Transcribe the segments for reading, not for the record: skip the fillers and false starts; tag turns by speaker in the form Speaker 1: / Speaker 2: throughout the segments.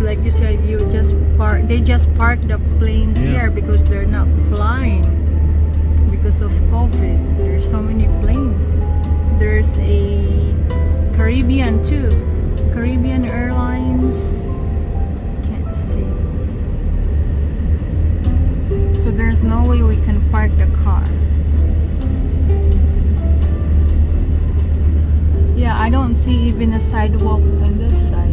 Speaker 1: like you said, they just park the planes here because they're not flying because of COVID. There's so many planes. There's a Caribbean too. Caribbean Airlines. Can't see. So there's no way we can park the car. Yeah, I don't see even a sidewalk on this side.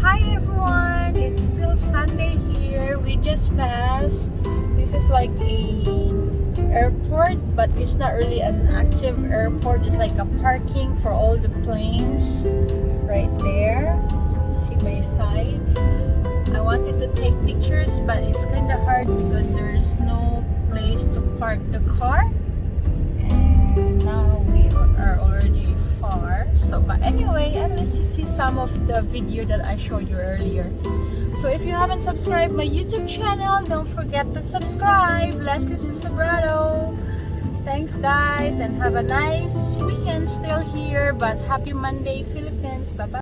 Speaker 1: Hi everyone, it's still Sunday here. We just passed. This is like a airport, but it's not really an active airport. It's like a parking for all the planes right there. See my side. I wanted to take pictures, but it's kind of hard because there's no place to park the car. And now we are already far. So, but anyway, at least you see some of the video that I showed you earlier. So if you haven't subscribed my YouTube channel, don't forget to subscribe. Leslie Sobrado. Thanks guys, and have a nice weekend still here. But happy Monday, Philippines. Bye bye.